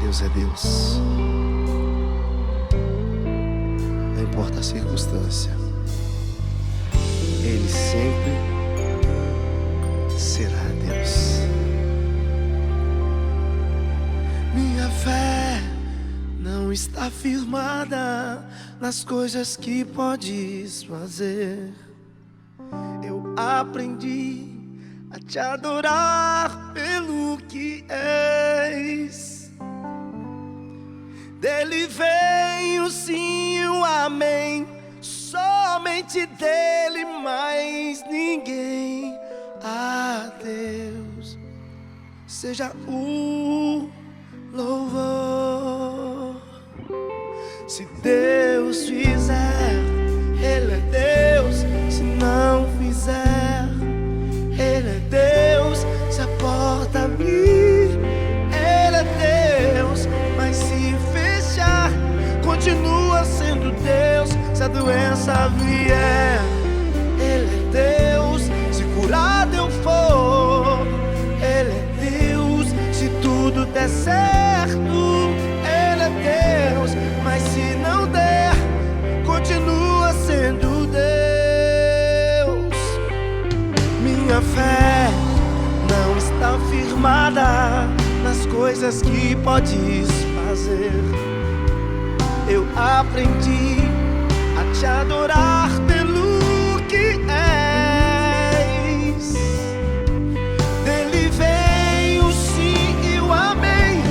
Deus é Deus. Não importa a circunstância, Ele sempre será Deus. Minha fé não está firmada nas coisas que podes fazer. Eu aprendi a te adorar pelo que és. Dele vem o sim e o amém, somente dele, mais ninguém. A Deus seja o louvor. Se Deus fizer, Ele é Deus. Se não fizer, Ele é Deus. Se a porta abrir, Ele é Deus. Mas se fechar, continua sendo Deus. Se a doença vier, Ele é Deus. Se curado eu for, Ele é Deus. Se tudo der certo, Ele é Deus. Mas se não der, continua sendo Deus. Minha fé não está firmada nas coisas que podes fazer. Eu aprendi a te adorar pelo que és. Dele vem o sim e o amém,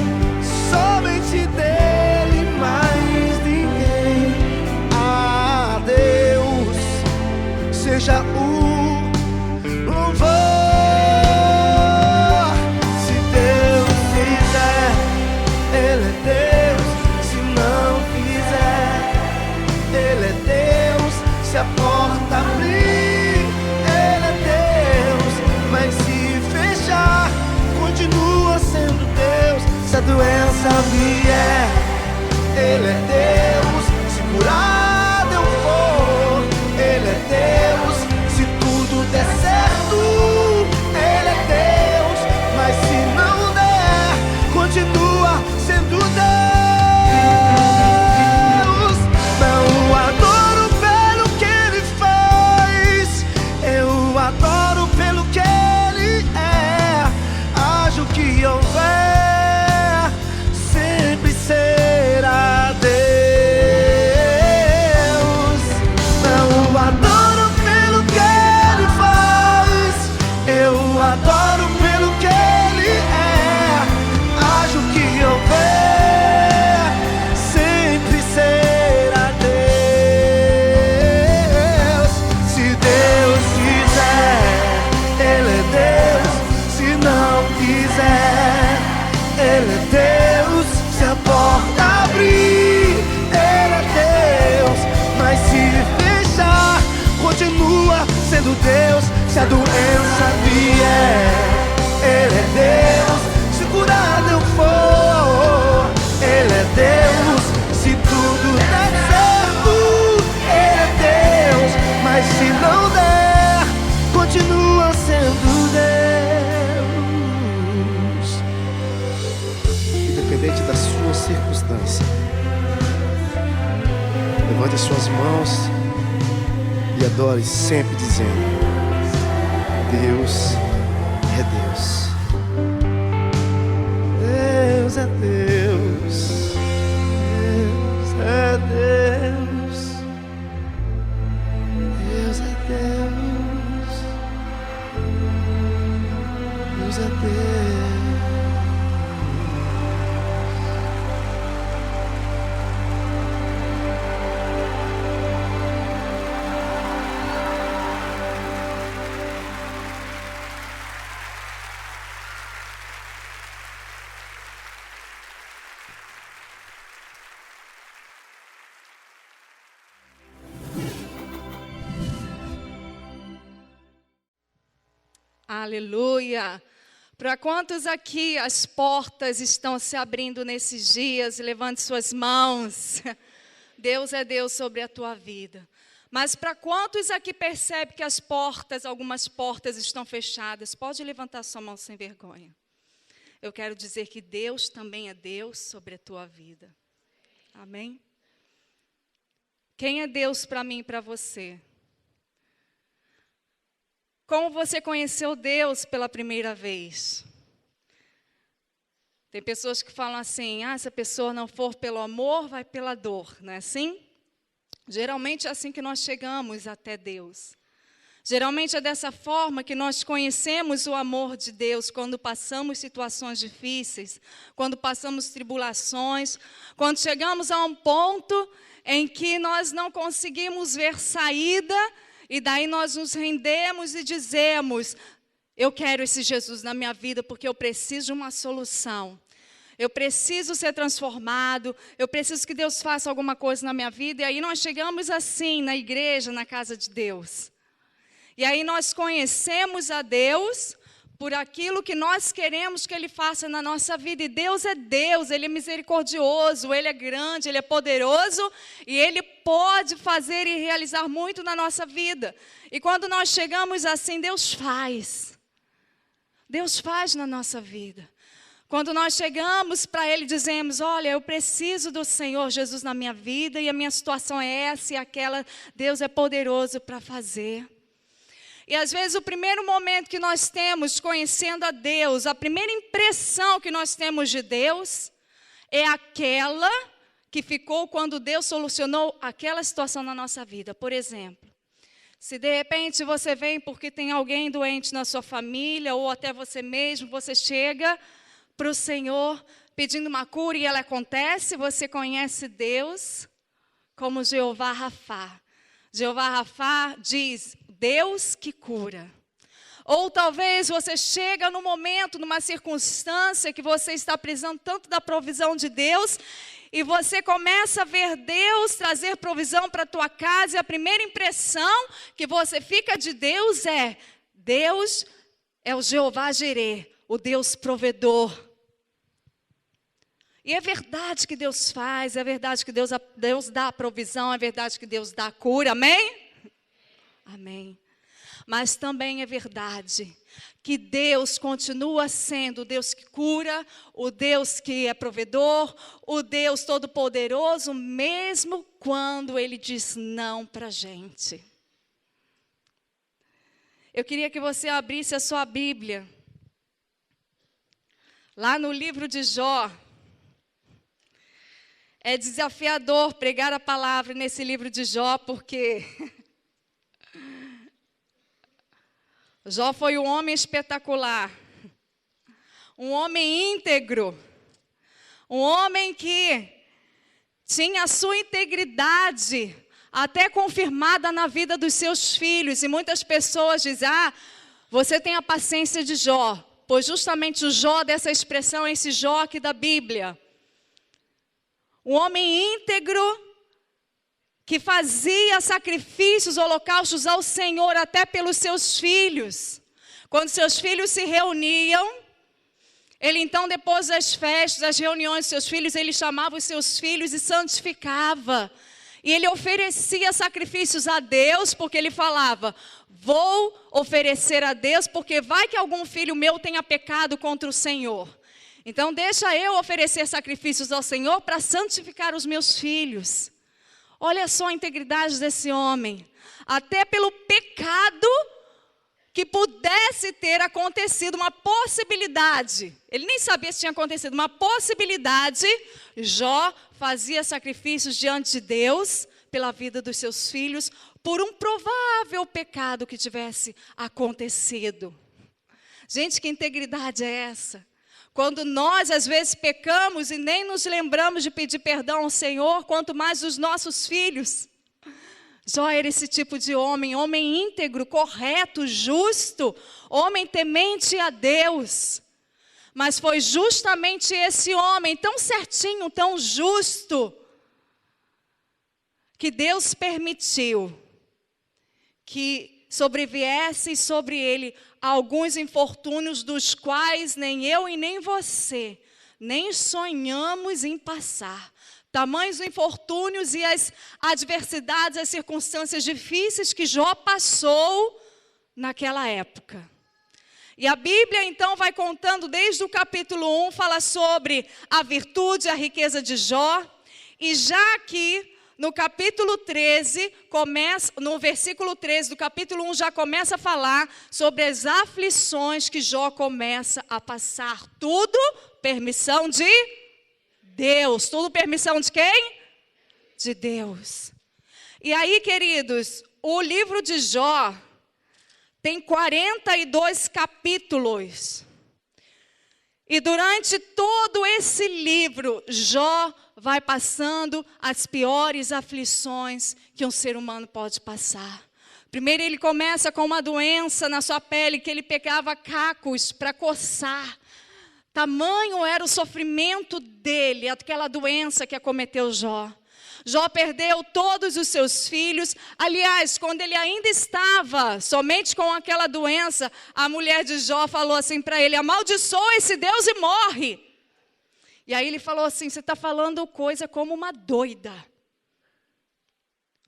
somente dele, mais ninguém. A Deus seja o louvor. Se Deus fizer, Ele é Deus. Se não fizer, Ele é Deus. Se a porta abrir, Ele é Deus. Mas se fechar, continua sendo Deus. Se a doença vier, Ele é Deus. Se curado eu for, Ele é Deus. Se tudo der certo, Ele é Deus. Mas se não der, continua sendo Deus. Não adoro pelo que Ele faz, eu adoro pelo que Ele é. Haja o que houver, sempre será Deus. Não adoro pelo que Ele faz, eu adoro pelo que Ele é. Haja o que houver, sempre será Deus. Se Deus quiser, Ele é Deus. Se não quiser, Ele é Deus. Se a porta abrir, Ele é Deus. Mas se fechar, continua sendo Deus. Se a doença vier, Ele é Deus. Se curado eu for, Ele é Deus. Se tudo der certo, Ele é Deus. Mas se não der, continua sendo Deus. Independente da sua circunstância, levante as suas mãos e adore sempre dizendo: Deus é Deus. Deus é Deus. Deus é Deus. Deus é Deus. Deus é Deus. Aleluia! Para quantos aqui as portas estão se abrindo nesses dias? Levante suas mãos. Deus é Deus sobre a tua vida. Mas para quantos aqui percebe que as portas, algumas portas estão fechadas? Pode levantar sua mão sem vergonha. eu quero dizer que Deus também é Deus sobre a tua vida. Amém? Quem é Deus para mim e para você? Como você conheceu Deus pela primeira vez? Tem pessoas que falam assim, se a pessoa não for pelo amor, vai pela dor, não é assim? Geralmente é assim que nós chegamos até Deus. Geralmente é dessa forma que nós conhecemos o amor de Deus, quando passamos situações difíceis, quando passamos tribulações, quando chegamos a um ponto em que nós não conseguimos ver saída, e daí nós nos rendemos e dizemos, eu quero esse Jesus na minha vida porque eu preciso de uma solução. Eu preciso ser transformado, eu preciso que Deus faça alguma coisa na minha vida. E aí nós chegamos assim na igreja, na casa de Deus. E aí nós conhecemos a Deus por aquilo que nós queremos que Ele faça na nossa vida. E Deus é Deus, Ele é misericordioso, Ele é grande, Ele é poderoso. E Ele pode fazer e realizar muito na nossa vida. E quando nós chegamos assim, Deus faz. Deus faz na nossa vida. Quando nós chegamos para Ele e dizemos, olha, eu preciso do Senhor Jesus na minha vida e a minha situação é essa e aquela, Deus é poderoso para fazer. E às vezes o primeiro momento que nós temos conhecendo a Deus, a primeira impressão que nós temos de Deus é aquela que ficou quando Deus solucionou aquela situação na nossa vida. Por exemplo, se de repente você vem porque tem alguém doente na sua família ou até você mesmo, você chega para o Senhor pedindo uma cura e ela acontece, você conhece Deus como Jeová Rafá. Jeová Rafá diz, Deus que cura. Ou talvez você chega num momento, numa circunstância que você está precisando tanto da provisão de Deus e você começa a ver Deus trazer provisão para a tua casa e a primeira impressão que você fica de Deus é, Deus é o Jeová Jireh, o Deus provedor. E é verdade que Deus faz, é verdade que Deus dá a provisão, é verdade que Deus dá a cura, amém? Amém. Mas também é verdade que Deus continua sendo o Deus que cura, o Deus que é provedor, o Deus todo-poderoso, mesmo quando Ele diz não para a gente. Eu queria que você abrisse a sua Bíblia, lá no livro de Jó. É desafiador pregar a palavra nesse livro de Jó, porque Jó foi um homem espetacular, um homem íntegro, um homem que tinha a sua integridade até confirmada na vida dos seus filhos. E muitas pessoas dizem, você tem a paciência de Jó, pois justamente o Jó dessa expressão é esse Jó aqui da Bíblia. Um homem íntegro, que fazia sacrifícios, holocaustos ao Senhor, até pelos seus filhos. Quando seus filhos se reuniam, ele então, depois das festas, das reuniões de seus filhos, ele chamava os seus filhos e santificava. E ele oferecia sacrifícios a Deus, porque ele falava, vou oferecer a Deus, porque vai que algum filho meu tenha pecado contra o Senhor. Então deixa eu oferecer sacrifícios ao Senhor para santificar os meus filhos. Olha só a integridade desse homem. Até pelo pecado que pudesse ter acontecido, uma possibilidade. Ele nem sabia se tinha acontecido, uma possibilidade. Jó fazia sacrifícios diante de Deus pela vida dos seus filhos, por um provável pecado que tivesse acontecido. Gente, que integridade é essa? Quando nós, às vezes, pecamos e nem nos lembramos de pedir perdão ao Senhor, quanto mais os nossos filhos. Jó era esse tipo de homem, homem íntegro, correto, justo, homem temente a Deus. Mas foi justamente esse homem, tão certinho, tão justo, que Deus permitiu que sobreviesse sobre ele alguns infortúnios dos quais nem eu e nem você, nem sonhamos em passar. Tamanhos infortúnios e as adversidades, as circunstâncias difíceis que Jó passou naquela época. E a Bíblia então vai contando desde o capítulo 1, fala sobre a virtude e a riqueza de Jó. E já aqui no capítulo 13, no versículo 13 do capítulo 1, já começa a falar sobre as aflições que Jó começa a passar. Tudo permissão de Deus. Tudo permissão de quem? De Deus. E aí, queridos, o livro de Jó tem 42 capítulos. E durante todo esse livro, Jó vai passando as piores aflições que um ser humano pode passar. Primeiro ele começa com uma doença na sua pele, que ele pegava cacos para coçar. Tamanho era o sofrimento dele, aquela doença que acometeu Jó. Jó perdeu todos os seus filhos. Aliás, quando ele ainda estava somente com aquela doença, a mulher de Jó falou assim para ele: amaldiçoa esse Deus e morre. E aí ele falou assim: você está falando coisa como uma doida.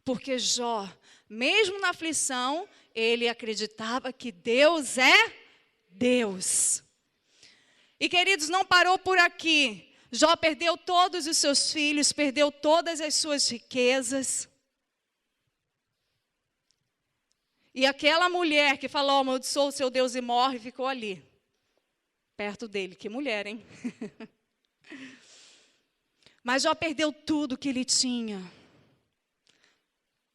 Porque Jó, mesmo na aflição, ele acreditava que Deus é Deus. E queridos, não parou por aqui. Jó perdeu todos os seus filhos, perdeu todas as suas riquezas. E aquela mulher que falou: amaldiçoa o seu Deus e morre, ficou ali, perto dele. Que mulher, hein? Mas Jó perdeu tudo que ele tinha.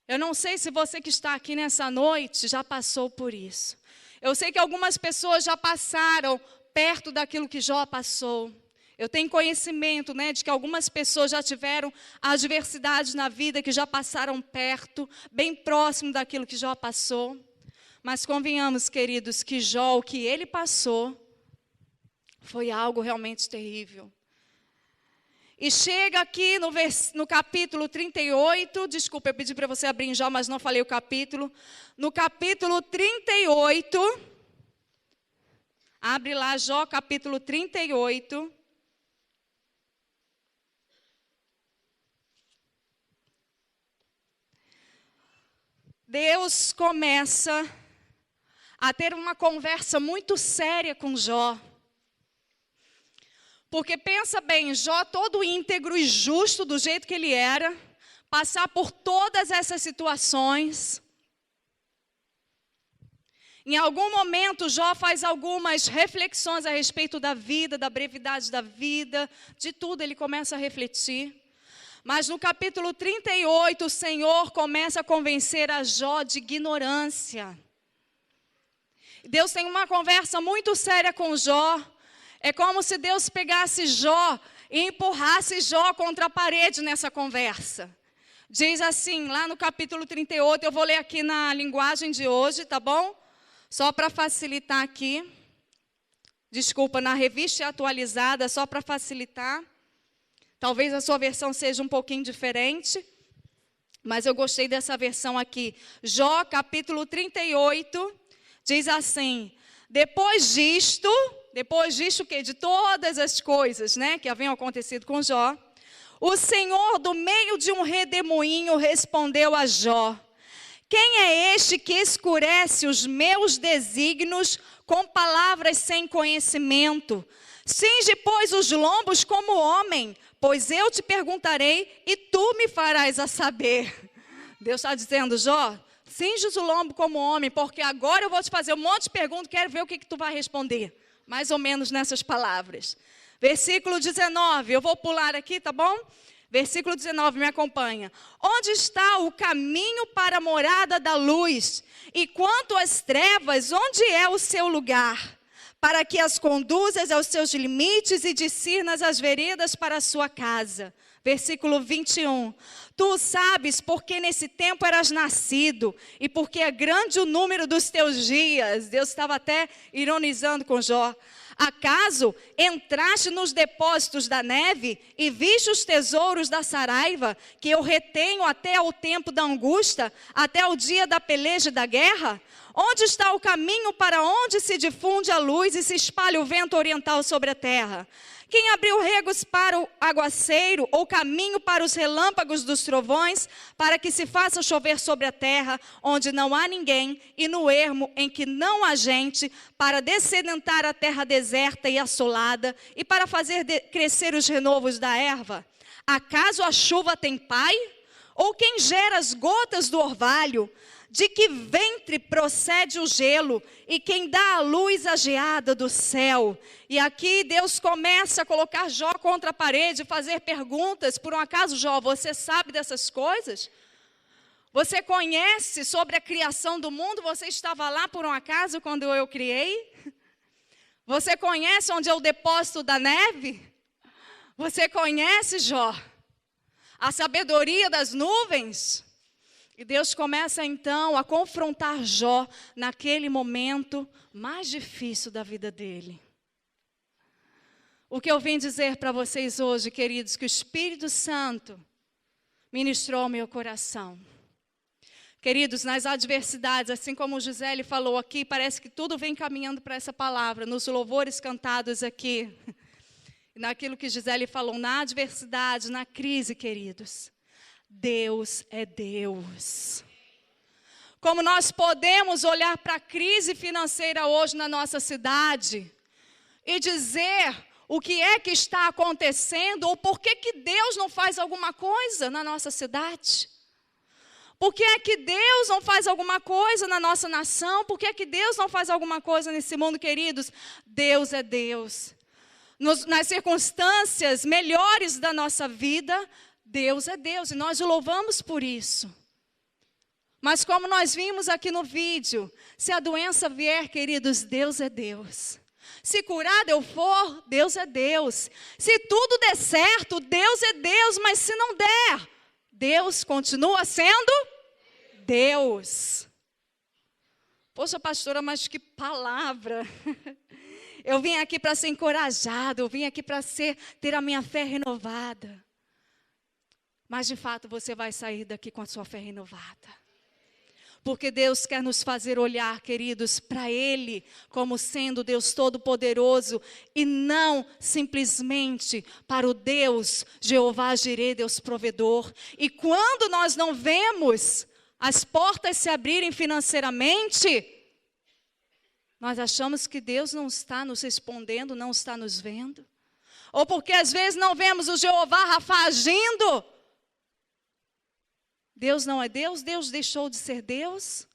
Eu não sei se você que está aqui nessa noite já passou por isso. Eu sei que algumas pessoas já passaram perto daquilo que Jó passou. Eu tenho conhecimento, de que algumas pessoas já tiveram adversidades na vida, que já passaram perto, bem próximo daquilo que Jó passou. Mas convenhamos, queridos, que Jó, o que ele passou, foi algo realmente terrível. E chega aqui no capítulo 38, desculpa, eu pedi para você abrir em Jó, mas não falei o capítulo. No capítulo 38, abre lá Jó, capítulo 38. Deus começa a ter uma conversa muito séria com Jó. Porque pensa bem, Jó todo íntegro e justo do jeito que ele era, passar por todas essas situações. Em algum momento, Jó faz algumas reflexões a respeito da vida, da brevidade da vida, de tudo ele começa a refletir. Mas no capítulo 38, o Senhor começa a convencer a Jó de ignorância. Deus tem uma conversa muito séria com Jó. É como se Deus pegasse Jó e empurrasse Jó contra a parede nessa conversa. Diz assim, lá no capítulo 38, eu vou ler aqui na linguagem de hoje, tá bom? Só para facilitar aqui. Desculpa, na revista atualizada, só para facilitar. Talvez a sua versão seja um pouquinho diferente, mas eu gostei dessa versão aqui. Jó, capítulo 38, diz assim: depois disto o quê? De todas as coisas, que haviam acontecido com Jó, o Senhor, do meio de um redemoinho, respondeu a Jó: quem é este que escurece os meus desígnios com palavras sem conhecimento? Cinge, pois, os lombos como homem, pois eu te perguntarei e tu me farás a saber. Deus está dizendo: Jó, cinge o lombo como homem, porque agora eu vou te fazer um monte de perguntas, quero ver o que tu vai responder. Mais ou menos nessas palavras. Versículo 19, eu vou pular aqui, tá bom? Versículo 19, me acompanha. Onde está o caminho para a morada da luz? E quanto às trevas, onde é o seu lugar? Para que as conduzas aos seus limites e discernas as veredas para a sua casa. Versículo 21. Tu o sabes porque nesse tempo eras nascido e porque é grande o número dos teus dias. Deus estava até ironizando com Jó. Acaso entraste nos depósitos da neve e viste os tesouros da saraiva que eu retenho até o tempo da angústia, até o dia da peleja e da guerra? Onde está o caminho para onde se difunde a luz e se espalha o vento oriental sobre a terra? Quem abriu regos para o aguaceiro, ou caminho para os relâmpagos dos trovões, para que se faça chover sobre a terra, onde não há ninguém, e no ermo em que não há gente, para dessedentar a terra deserta e assolada, e para fazer crescer os renovos da erva? Acaso a chuva tem pai? Ou quem gera as gotas do orvalho? De que ventre procede o gelo, e quem dá a luz à geada do céu? E aqui Deus começa a colocar Jó contra a parede, fazer perguntas. Por um acaso, Jó, você sabe dessas coisas? Você conhece sobre a criação do mundo? Você estava lá por um acaso quando eu criei? Você conhece onde é o depósito da neve? Você conhece, Jó, a sabedoria das nuvens? E Deus começa então a confrontar Jó naquele momento mais difícil da vida dele. O que eu vim dizer para vocês hoje, queridos, que o Espírito Santo ministrou ao meu coração. Queridos, nas adversidades, assim como o Gisele falou aqui, parece que tudo vem caminhando para essa palavra, nos louvores cantados aqui. Naquilo que Gisele falou, na adversidade, na crise, queridos. Deus é Deus. Como nós podemos olhar para a crise financeira hoje na nossa cidade e dizer o que é que está acontecendo ou por que que Deus não faz alguma coisa na nossa cidade? Por que é que Deus não faz alguma coisa na nossa nação? Por que é que Deus não faz alguma coisa nesse mundo, queridos? Deus é Deus. Nas circunstâncias melhores da nossa vida, Deus é Deus e nós o louvamos por isso. Mas como nós vimos aqui no vídeo, se a doença vier, queridos, Deus é Deus. Se curado eu for, Deus é Deus. Se tudo der certo, Deus é Deus, mas se não der, Deus continua sendo Deus. Poxa, pastora, mas que palavra! Eu vim aqui para ser encorajado, eu vim aqui para ter a minha fé renovada. Mas de fato você vai sair daqui com a sua fé renovada. Porque Deus quer nos fazer olhar, queridos, para Ele como sendo Deus Todo-Poderoso e não simplesmente para o Deus Jeová Jireh, Deus Provedor. E quando nós não vemos as portas se abrirem financeiramente, nós achamos que Deus não está nos respondendo, não está nos vendo. Ou porque às vezes não vemos o Jeová Rafá agindo. Deus não é Deus, Deus deixou de ser Deus,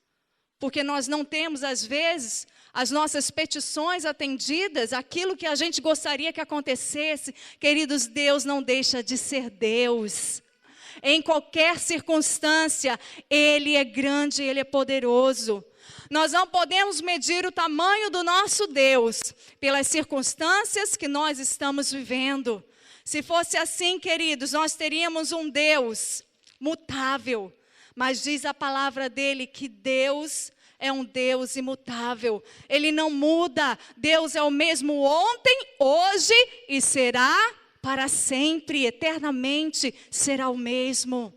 porque nós não temos, às vezes, as nossas petições atendidas, aquilo que a gente gostaria que acontecesse. Queridos, Deus não deixa de ser Deus. Em qualquer circunstância, Ele é grande, Ele é poderoso. Nós não podemos medir o tamanho do nosso Deus pelas circunstâncias que nós estamos vivendo. Se fosse assim, queridos, nós teríamos um Deus mutável, mas diz a palavra dele que Deus é um Deus imutável, Ele não muda. Deus é o mesmo ontem, hoje e será para sempre, eternamente será o mesmo.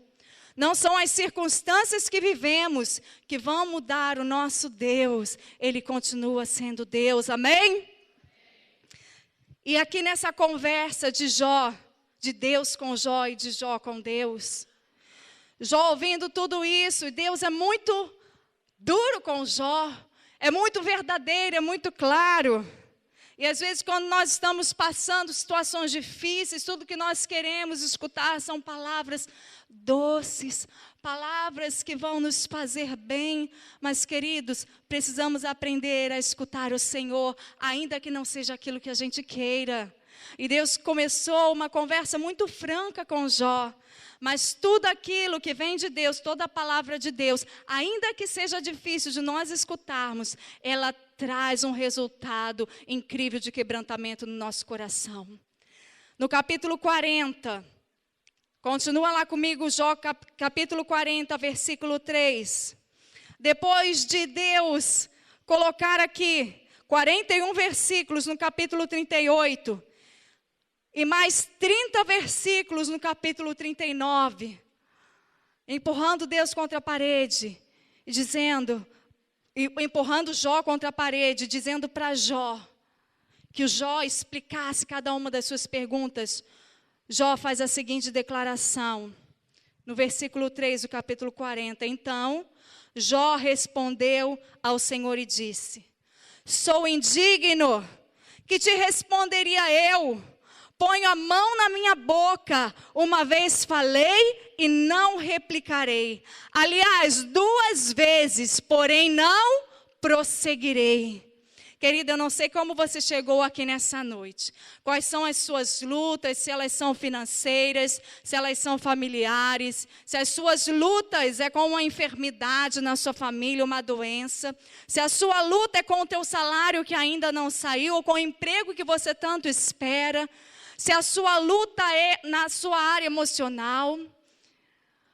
Não são as circunstâncias que vivemos que vão mudar o nosso Deus, Ele continua sendo Deus, amém? E aqui nessa conversa de Jó, de Deus com Jó e de Jó com Deus, Jó ouvindo tudo isso, e Deus é muito duro com Jó, é muito verdadeiro, é muito claro. E às vezes quando nós estamos passando situações difíceis, tudo que nós queremos escutar são palavras doces, palavras que vão nos fazer bem. Mas queridos, precisamos aprender a escutar o Senhor, ainda que não seja aquilo que a gente queira. E Deus começou uma conversa muito franca com Jó. Mas tudo aquilo que vem de Deus, toda a palavra de Deus, ainda que seja difícil de nós escutarmos, ela traz um resultado incrível de quebrantamento no nosso coração. No capítulo 40, continua lá comigo, Jó, capítulo 40, versículo 3. Depois de Deus colocar aqui 41 versículos no capítulo 38, e mais 30 versículos no capítulo 39, empurrando Deus contra a parede e dizendo: empurrando Jó contra a parede, dizendo para Jó que o Jó explicasse cada uma das suas perguntas, Jó faz a seguinte declaração, no versículo 3 do capítulo 40. Então, Jó respondeu ao Senhor e disse: sou indigno, que te responderia eu? Ponho a mão na minha boca, uma vez falei e não replicarei. Aliás, 2 vezes, porém não prosseguirei. Querida, eu não sei como você chegou aqui nessa noite. Quais são as suas lutas, se elas são financeiras, se elas são familiares, se as suas lutas é com uma enfermidade na sua família, uma doença, se a sua luta é com o teu salário que ainda não saiu, ou com o emprego que você tanto espera, se a sua luta é na sua área emocional.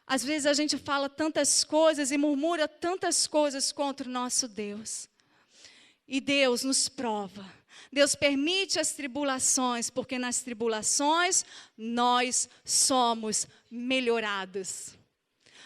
Às vezes a gente fala tantas coisas e murmura tantas coisas contra o nosso Deus. E Deus nos prova. Deus permite as tribulações, porque nas tribulações nós somos melhorados.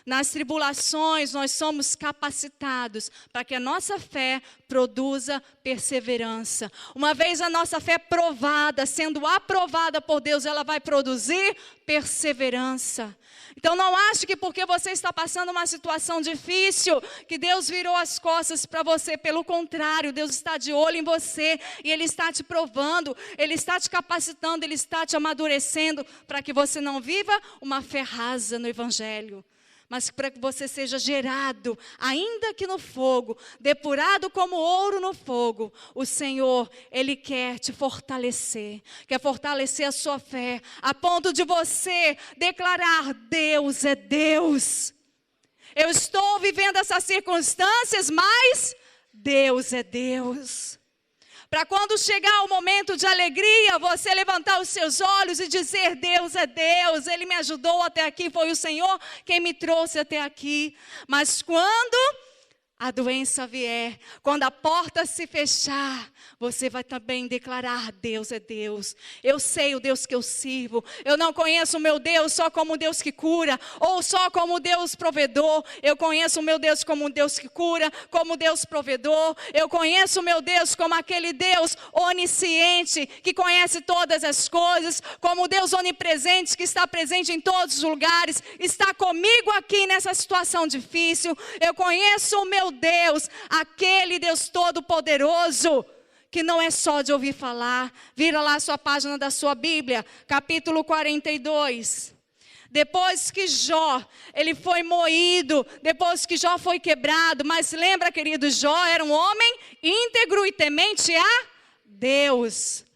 Nas tribulações nós somos capacitados para que a nossa fé produza perseverança. Uma vez a nossa fé provada, sendo aprovada por Deus, ela vai produzir perseverança. Então não ache que porque você está passando uma situação difícil, que Deus virou as costas para você. Pelo contrário, Deus está de olho em você e Ele está te provando, Ele está te capacitando, Ele está te amadurecendo para que você não viva uma fé rasa no Evangelho, mas para que você seja gerado, ainda que no fogo, depurado como ouro no fogo. O Senhor, Ele quer te fortalecer, quer fortalecer a sua fé, a ponto de você declarar: Deus é Deus. Eu estou vivendo essas circunstâncias, mas Deus é Deus. Para quando chegar o momento de alegria, você levantar os seus olhos e dizer: Deus é Deus, Ele me ajudou até aqui, foi o Senhor quem me trouxe até aqui. Mas quando a doença vier, quando a porta se fechar, você vai também declarar: Deus é Deus. Eu sei o Deus que eu sirvo. Eu não conheço o meu Deus só como o Deus que cura, ou só como o Deus provedor. Eu conheço o meu Deus como o Deus que cura, como Deus provedor. Eu conheço o meu Deus como aquele Deus onisciente, que conhece todas as coisas, como o Deus onipresente, que está presente em todos os lugares, está comigo aqui nessa situação difícil. Eu conheço o meu Deus, aquele Deus todo-poderoso, que não é só de ouvir falar. Vira lá a sua página da sua Bíblia, capítulo 42. Depois que Jó, ele foi moído, depois que Jó foi quebrado, mas lembra, querido, Jó era um homem íntegro e temente a Deus.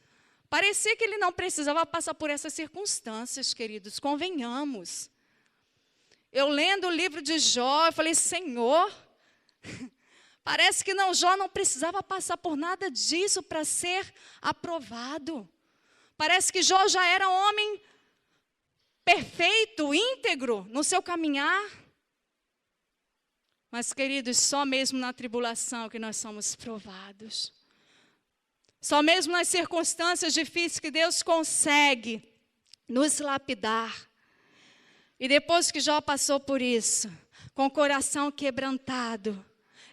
Parecia que ele não precisava passar por essas circunstâncias, queridos, convenhamos. Eu lendo o livro de Jó, eu falei: Senhor, parece que Jó não precisava passar por nada disso para ser aprovado. Parece que Jó já era um homem perfeito, íntegro no seu caminhar. Mas, queridos, só mesmo na tribulação que nós somos provados. Só mesmo nas circunstâncias difíceis que Deus consegue nos lapidar. E depois que Jó passou por isso, com o coração quebrantado,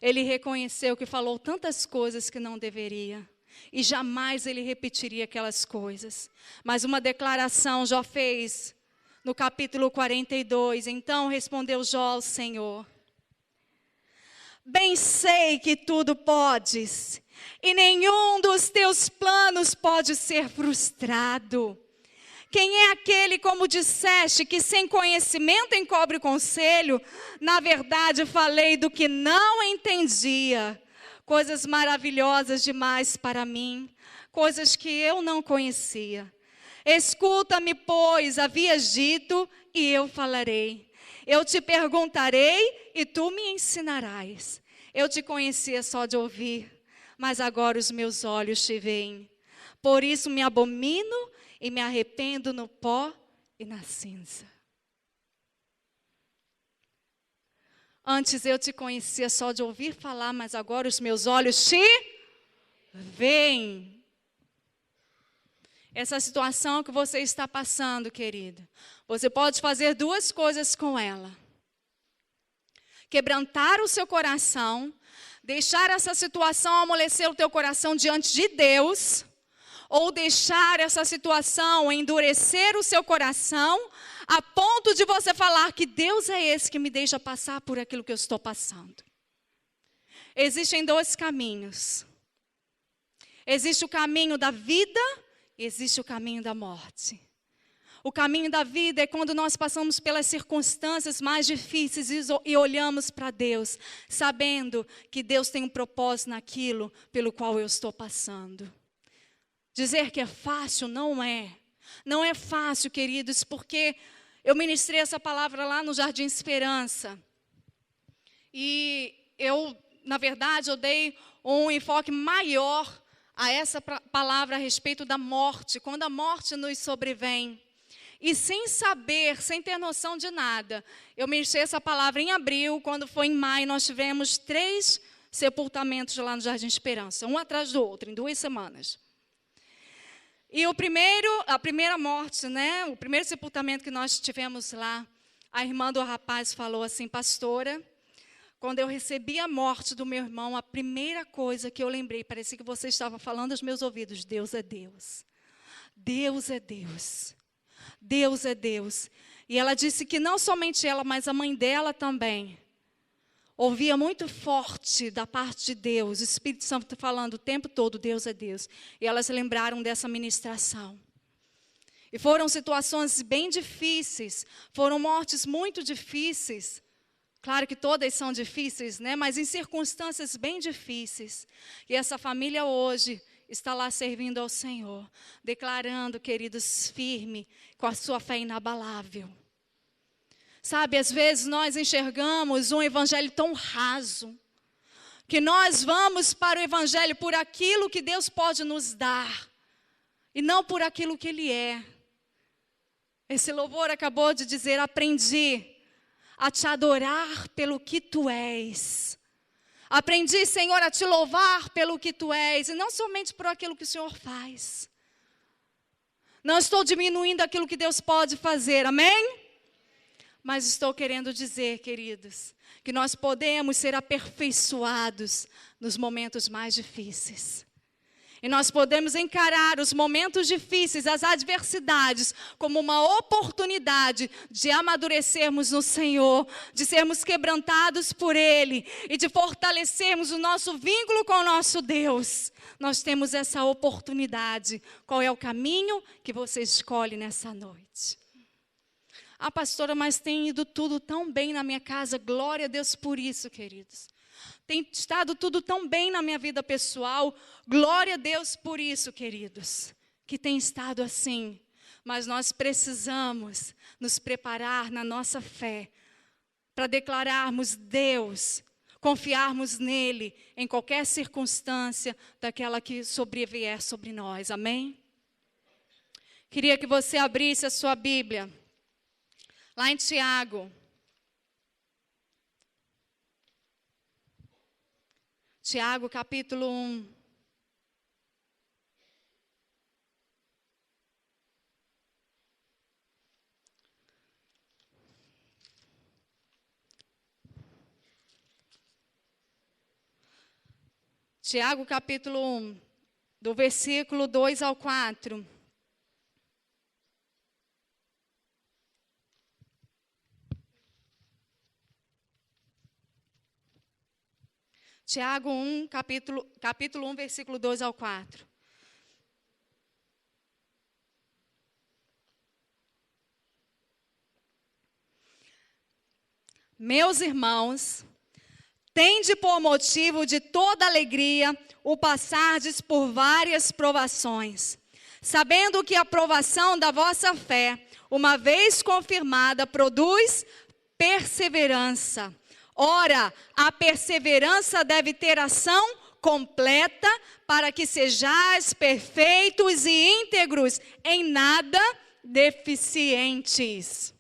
ele reconheceu que falou tantas coisas que não deveria. E jamais ele repetiria aquelas coisas. Mas uma declaração Jó fez no capítulo 42. Então respondeu Jó ao Senhor: bem sei que tudo podes, e nenhum dos teus planos pode ser frustrado. Quem é aquele, como disseste, que sem conhecimento encobre o conselho? Na verdade, falei do que não entendia. Coisas maravilhosas demais para mim, coisas que eu não conhecia. Escuta-me, pois, havias dito, e eu falarei. Eu te perguntarei, e tu me ensinarás. Eu te conhecia só de ouvir, mas agora os meus olhos te veem. Por isso me abomino e me arrependo no pó e na cinza. Antes eu te conhecia só de ouvir falar, mas agora os meus olhos te veem. Essa situação que você está passando, querido, você pode fazer 2 coisas com ela: quebrantar o seu coração, Deixar essa situação amolecer o teu coração diante de Deus, ou deixar essa situação endurecer o seu coração, a ponto de você falar que Deus é esse que me deixa passar por aquilo que eu estou passando. Existem dois caminhos. Existe o caminho da vida e existe o caminho da morte. O caminho da vida é quando nós passamos pelas circunstâncias mais difíceis e olhamos para Deus, sabendo que Deus tem um propósito naquilo pelo qual eu estou passando. Dizer que é fácil, não é. Não é fácil, queridos, porque eu ministrei essa palavra lá no Jardim Esperança. E na verdade, eu dei um enfoque maior a essa palavra a respeito da morte, quando a morte nos sobrevém. E sem saber, sem ter noção de nada, eu ministrei essa palavra em abril, quando foi em maio, nós tivemos 3 sepultamentos lá no Jardim Esperança, um atrás do outro, em 2 semanas. E a primeira morte, né, o primeiro sepultamento que nós tivemos lá, a irmã do rapaz falou assim: pastora, quando eu recebi a morte do meu irmão, a primeira coisa que eu lembrei, parecia que você estava falando aos meus ouvidos: Deus é Deus. Deus é Deus. Deus é Deus. E ela disse que não somente ela, mas a mãe dela também ouvia muito forte da parte de Deus, o Espírito Santo falando o tempo todo: Deus é Deus. E elas lembraram dessa ministração. E foram situações bem difíceis, foram mortes muito difíceis. Claro que todas são difíceis, né? Mas em circunstâncias bem difíceis. E essa família hoje está lá servindo ao Senhor, declarando, queridos, firme, com a sua fé inabalável. Sabe, às vezes nós enxergamos um evangelho tão raso, que nós vamos para o evangelho por aquilo que Deus pode nos dar, e não por aquilo que Ele é. Esse louvor acabou de dizer: aprendi a te adorar pelo que Tu és. Aprendi, Senhor, a te louvar pelo que Tu és, e não somente por aquilo que o Senhor faz. Não estou diminuindo aquilo que Deus pode fazer, amém? Mas estou querendo dizer, queridos, que nós podemos ser aperfeiçoados nos momentos mais difíceis. E nós podemos encarar os momentos difíceis, as adversidades, como uma oportunidade de amadurecermos no Senhor, de sermos quebrantados por Ele e de fortalecermos o nosso vínculo com o nosso Deus. Nós temos essa oportunidade. Qual é o caminho que você escolhe nessa noite? Ah, pastora, mas tem ido tudo tão bem na minha casa. Glória a Deus por isso, queridos. Tem estado tudo tão bem na minha vida pessoal. Glória a Deus por isso, queridos. Que tem estado assim. Mas nós precisamos nos preparar na nossa fé para declararmos Deus, confiarmos nele em qualquer circunstância daquela que sobrevier sobre nós. Amém? Queria que você abrisse a sua Bíblia lá em Tiago. Tiago, capítulo 1. Tiago, capítulo 1, do versículo 2 ao 4. Tiago 1, capítulo 1, versículo 2 ao 4. Meus irmãos, tende por motivo de toda alegria o passardes por várias provações, sabendo que a provação da vossa fé, uma vez confirmada, produz perseverança. Ora, a perseverança deve ter ação completa, para que sejais perfeitos e íntegros, em nada deficientes.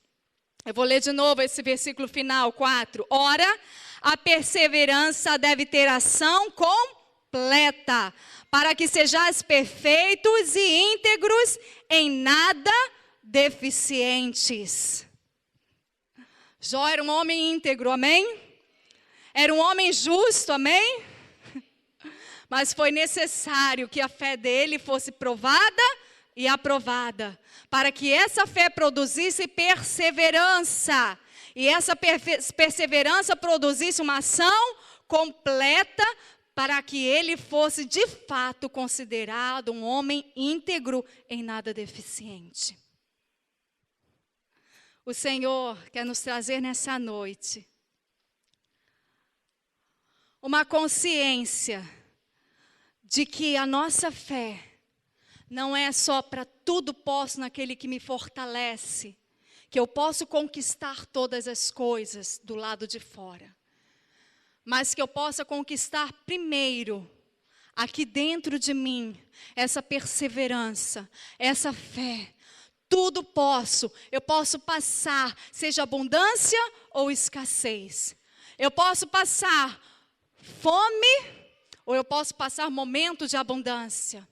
Eu vou ler de novo esse versículo final, 4. Ora, a perseverança deve ter ação completa, para que sejais perfeitos e íntegros, em nada deficientes. Jó era um homem íntegro, amém? Era um homem justo, amém? Mas foi necessário que a fé dele fosse provada e aprovada, para que essa fé produzisse perseverança. E essa perseverança produzisse uma ação completa, para que ele fosse de fato considerado um homem íntegro, em nada deficiente. O Senhor quer nos trazer nessa noite uma consciência de que a nossa fé não é só para tudo posso naquele que me fortalece, que eu posso conquistar todas as coisas do lado de fora, mas que eu possa conquistar primeiro, aqui dentro de mim, essa perseverança, essa fé. Tudo posso, eu posso passar, seja abundância ou escassez. Eu posso passar fome, ou eu posso passar momentos de abundância.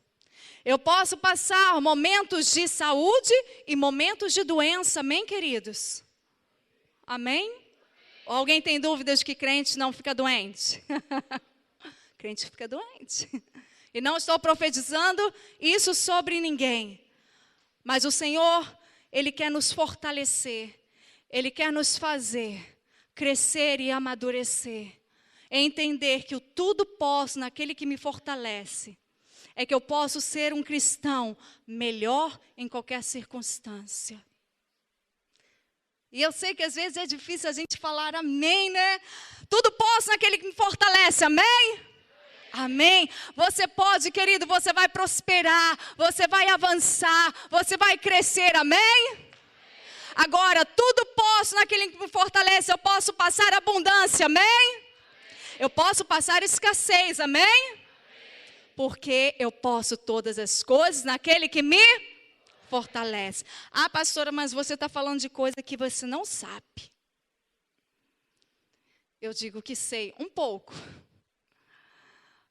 Eu posso passar momentos de saúde e momentos de doença, amém, queridos? Amém? Ou alguém tem dúvidas de que crente não fica doente? Crente fica doente. E não estou profetizando isso sobre ninguém. Mas o Senhor, Ele quer nos fortalecer. Ele quer nos fazer crescer e amadurecer. Entender que o tudo posso naquele que me fortalece. É que eu posso ser um cristão melhor em qualquer circunstância. E eu sei que às vezes é difícil a gente falar amém, né? Tudo posso naquele que me fortalece, amém? Amém. Você pode, querido, você vai prosperar, você vai avançar, você vai crescer, amém? Agora, tudo posso naquele que me fortalece, eu posso passar abundância, amém? Eu posso passar escassez, amém? Porque eu posso todas as coisas naquele que me fortalece. Ah, pastora, mas você está falando de coisa que você não sabe. Eu digo que sei um pouco.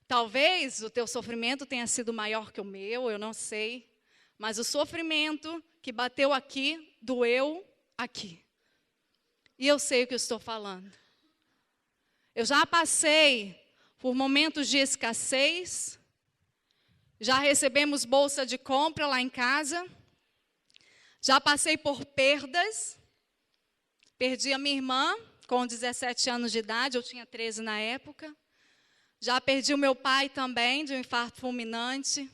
Talvez o teu sofrimento tenha sido maior que o meu, eu não sei. Mas o sofrimento que bateu aqui, doeu aqui. E eu sei o que eu estou falando. Eu já passei por momentos de escassez. Já recebemos bolsa de compra lá em casa. Já passei por perdas. Perdi a minha irmã com 17 anos de idade, eu tinha 13 na época. Já perdi o meu pai também, de um infarto fulminante.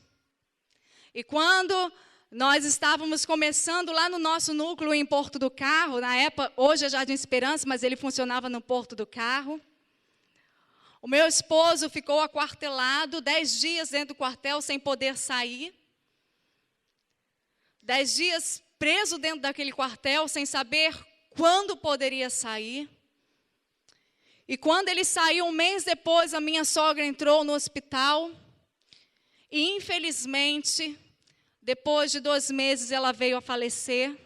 E quando nós estávamos começando lá no nosso núcleo em Porto do Carro, na época, hoje é Jardim Esperança, mas ele funcionava no Porto do Carro. O meu esposo ficou aquartelado 10 dias dentro do quartel sem poder sair. 10 dias preso dentro daquele quartel sem saber quando poderia sair. E quando ele saiu, um mês depois, a minha sogra entrou no hospital. E infelizmente, depois de 2 meses, ela veio a falecer.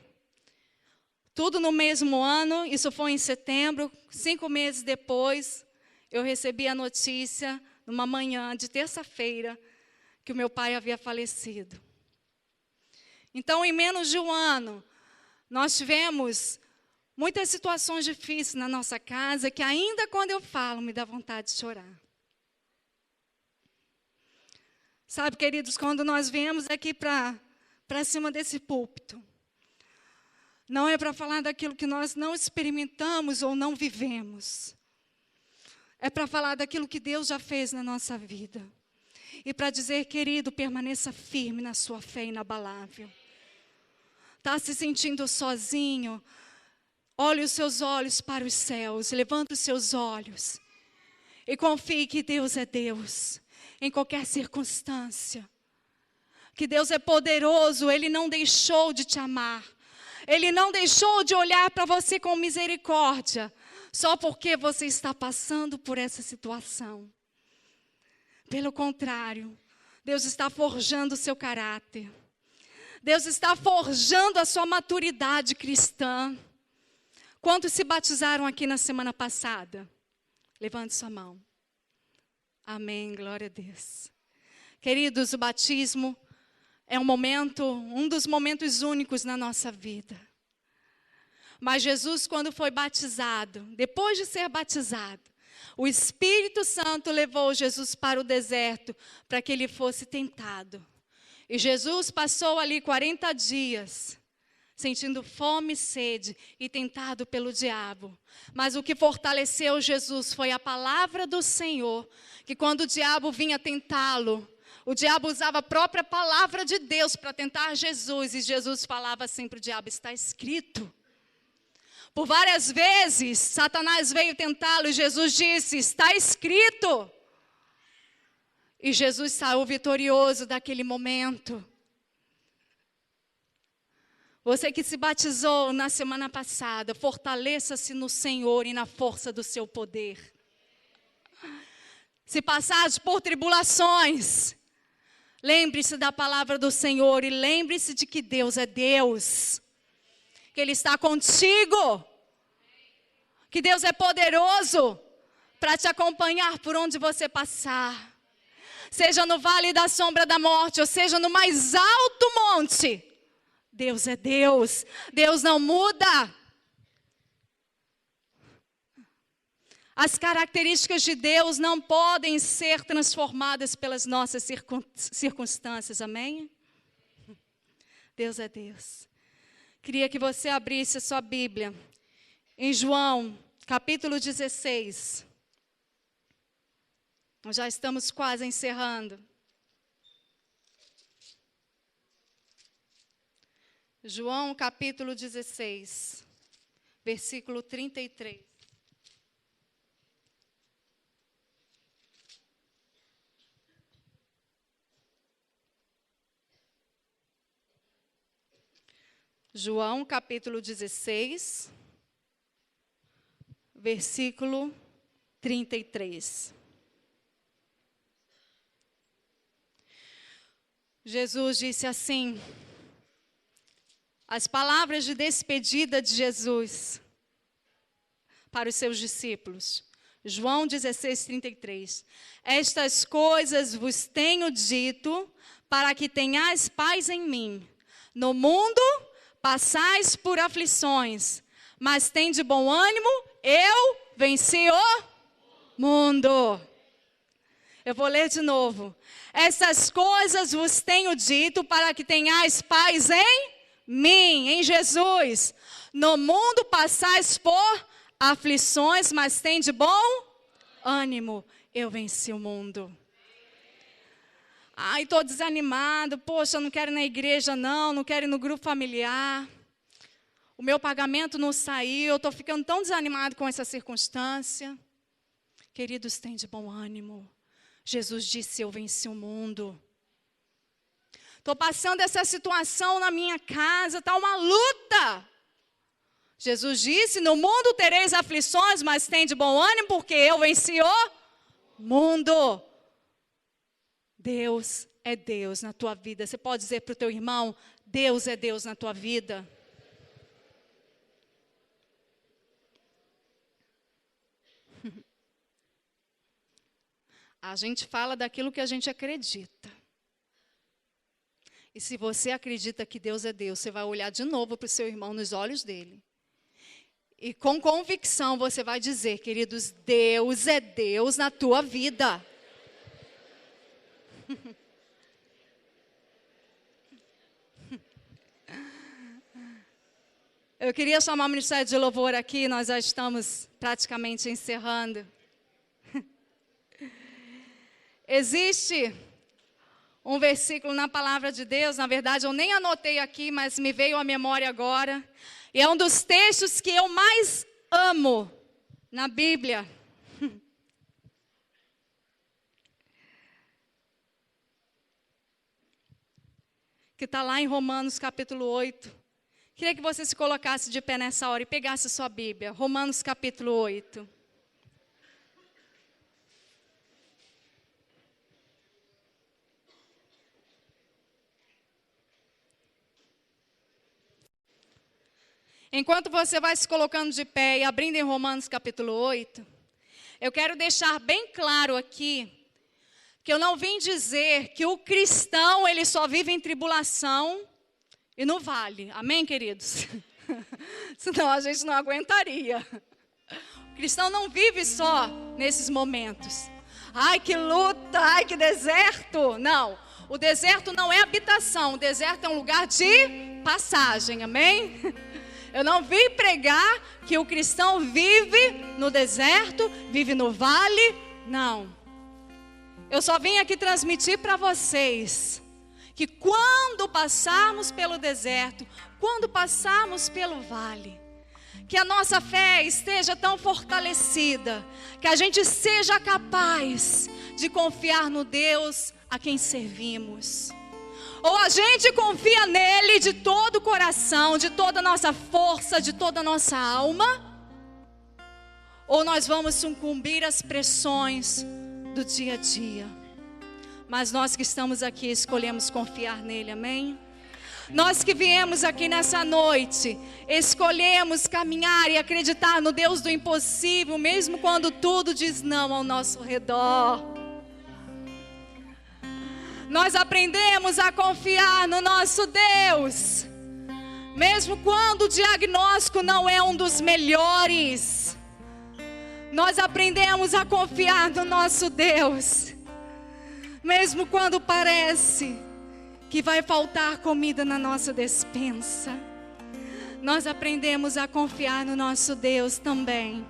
Tudo no mesmo ano, isso foi em setembro. 5 meses depois, eu recebi a notícia, numa manhã de terça-feira, que o meu pai havia falecido. Então, em menos de 1 ano, nós tivemos muitas situações difíceis na nossa casa, que ainda quando eu falo, me dá vontade de chorar. Sabe, queridos, quando nós viemos aqui para cima desse púlpito, não é para falar daquilo que nós não experimentamos ou não vivemos. É para falar daquilo que Deus já fez na nossa vida. E para dizer, querido, permaneça firme na sua fé inabalável. Está se sentindo sozinho? Olhe os seus olhos para os céus, levanta os seus olhos. E confie que Deus é Deus, em qualquer circunstância. Que Deus é poderoso, Ele não deixou de te amar. Ele não deixou de olhar para você com misericórdia, só porque você está passando por essa situação. Pelo contrário, Deus está forjando o seu caráter. Deus está forjando a sua maturidade cristã. Quantos se batizaram aqui na semana passada? Levante sua mão. Amém, glória a Deus. Queridos, o batismo é um dos momentos únicos na nossa vida. Mas Jesus, quando foi batizado, depois de ser batizado, o Espírito Santo levou Jesus para o deserto, para que ele fosse tentado. E Jesus passou ali 40 dias, sentindo fome e sede e tentado pelo diabo. Mas o que fortaleceu Jesus foi a palavra do Senhor, que quando o diabo vinha tentá-lo, o diabo usava a própria palavra de Deus para tentar Jesus, e Jesus falava assim para o diabo: está escrito. Por várias vezes, Satanás veio tentá-lo e Jesus disse: está escrito. E Jesus saiu vitorioso daquele momento. Você que se batizou na semana passada, fortaleça-se no Senhor e na força do seu poder. Se passares por tribulações, lembre-se da palavra do Senhor e lembre-se de que Deus é Deus. Que Ele está contigo. Que Deus é poderoso para te acompanhar por onde você passar. Seja no vale da sombra da morte, ou seja no mais alto monte. Deus é Deus. Deus não muda. As características de Deus não podem ser transformadas pelas nossas circunstâncias. Amém? Deus é Deus. Queria que você abrisse a sua Bíblia em João, capítulo 16. Nós já estamos quase encerrando. João, capítulo 16, versículo 33. João, capítulo 16, versículo 33. Jesus disse assim, as palavras de despedida de Jesus para os seus discípulos. João 16, 33. Estas coisas vos tenho dito para que tenhais paz em mim. No mundo passais por aflições, mas tende bom ânimo, eu venci o mundo. Eu vou ler de novo. Essas coisas vos tenho dito para que tenhais paz em mim, em Jesus. No mundo passais por aflições, mas tende bom ânimo, eu venci o mundo. Ai, estou desanimado, poxa, eu não quero ir na igreja não quero ir no grupo familiar. O meu pagamento não saiu, eu estou ficando tão desanimado com essa circunstância. Queridos, tende bom ânimo. Jesus disse, eu venci o mundo. Estou passando essa situação na minha casa, está uma luta. Jesus disse, no mundo tereis aflições, mas tende bom ânimo, porque eu venci o mundo. Deus é Deus na tua vida. Você pode dizer para o teu irmão, Deus é Deus na tua vida. A gente fala daquilo que a gente acredita. E se você acredita que Deus é Deus, você vai olhar de novo para o seu irmão nos olhos dele. E com convicção você vai dizer, queridos, Deus é Deus na tua vida. Eu queria chamar o Ministério de Louvor aqui, nós já estamos praticamente encerrando. Existe um versículo na palavra de Deus, na verdade eu nem anotei aqui, mas me veio à memória agora. E é um dos textos que eu mais amo na Bíblia. Que está lá em Romanos capítulo 8. Queria que você se colocasse de pé nessa hora e pegasse sua Bíblia. Romanos capítulo 8. Enquanto você vai se colocando de pé e abrindo em Romanos capítulo 8, eu quero deixar bem claro aqui que eu não vim dizer que o cristão ele só vive em tribulação e no vale. Amém, queridos? Senão a gente não aguentaria. O cristão não vive só nesses momentos. Ai, que luta, ai, que deserto. Não, o deserto não é habitação, o deserto é um lugar de passagem, amém? Eu não vim pregar que o cristão vive no deserto, vive no vale, não. Eu só vim aqui transmitir para vocês que quando passarmos pelo deserto, quando passarmos pelo vale, que a nossa fé esteja tão fortalecida, que a gente seja capaz de confiar no Deus a quem servimos. Ou a gente confia nele de todo o coração, de toda a nossa força, de toda a nossa alma, ou nós vamos sucumbir às pressões do dia a dia. Mas nós que estamos aqui escolhemos confiar nele, amém? Nós que viemos aqui nessa noite, escolhemos caminhar e acreditar no Deus do impossível, mesmo quando tudo diz não ao nosso redor. Nós aprendemos a confiar no nosso Deus, mesmo quando o diagnóstico não é um dos melhores. Nós aprendemos a confiar no nosso Deus, mesmo quando parece que vai faltar comida na nossa despensa. Nós aprendemos a confiar no nosso Deus também,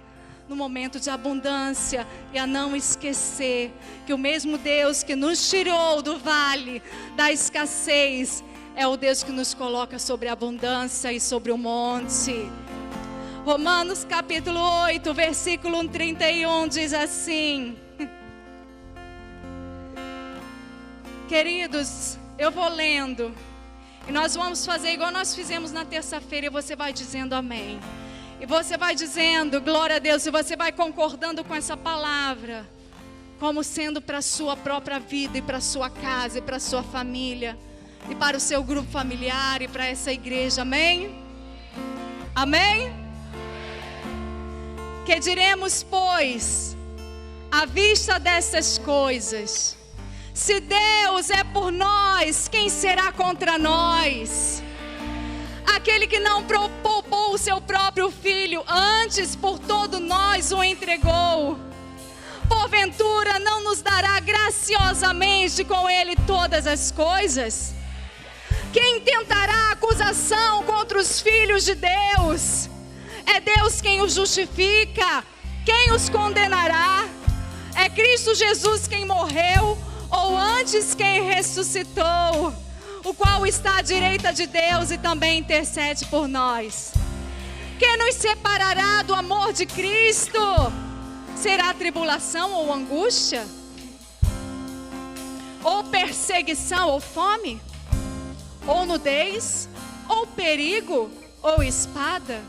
no momento de abundância, e a não esquecer que o mesmo Deus que nos tirou do vale da escassez é o Deus que nos coloca sobre a abundância e sobre o monte. Romanos capítulo 8, versículo 31 diz assim: queridos, eu vou lendo, e nós vamos fazer igual nós fizemos na terça-feira, e você vai dizendo amém. E você vai dizendo, glória a Deus, e você vai concordando com essa palavra, como sendo para a sua própria vida, e para a sua casa, e para a sua família, e para o seu grupo familiar, e para essa igreja, amém? Amém? Que diremos, pois, à vista dessas coisas? Se Deus é por nós, quem será contra nós? Aquele que não poupou o seu próprio filho, antes por todo nós o entregou, porventura não nos dará graciosamente com ele todas as coisas? Quem tentará acusação contra os filhos de Deus? É Deus quem os justifica. Quem os condenará? É Cristo Jesus quem morreu, ou antes quem ressuscitou, o qual está à direita de Deus e também intercede por nós. Quem nos separará do amor de Cristo? Será tribulação ou angústia? Ou perseguição ou fome? Ou nudez? Ou perigo? Ou espada?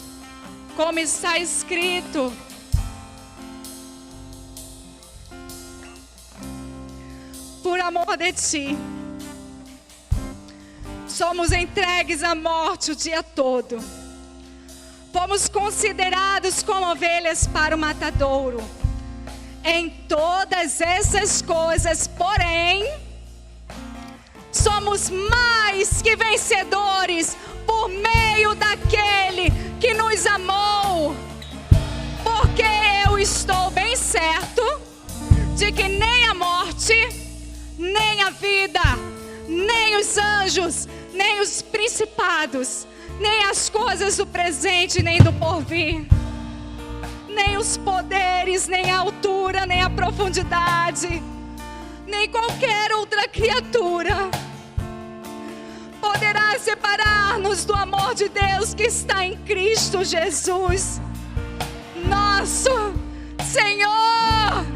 Como está escrito: por amor de ti, somos entregues à morte o dia todo. Fomos considerados como ovelhas para o matadouro. Em todas essas coisas, porém, somos mais que vencedores por meio daquele que nos amou. Porque eu estou bem certo de que nem a morte, nem a vida, nem os anjos, nem os principados, nem as coisas do presente, nem do porvir, nem os poderes, nem a altura, nem a profundidade, nem qualquer outra criatura poderá separar-nos do amor de Deus que está em Cristo Jesus, nosso Senhor.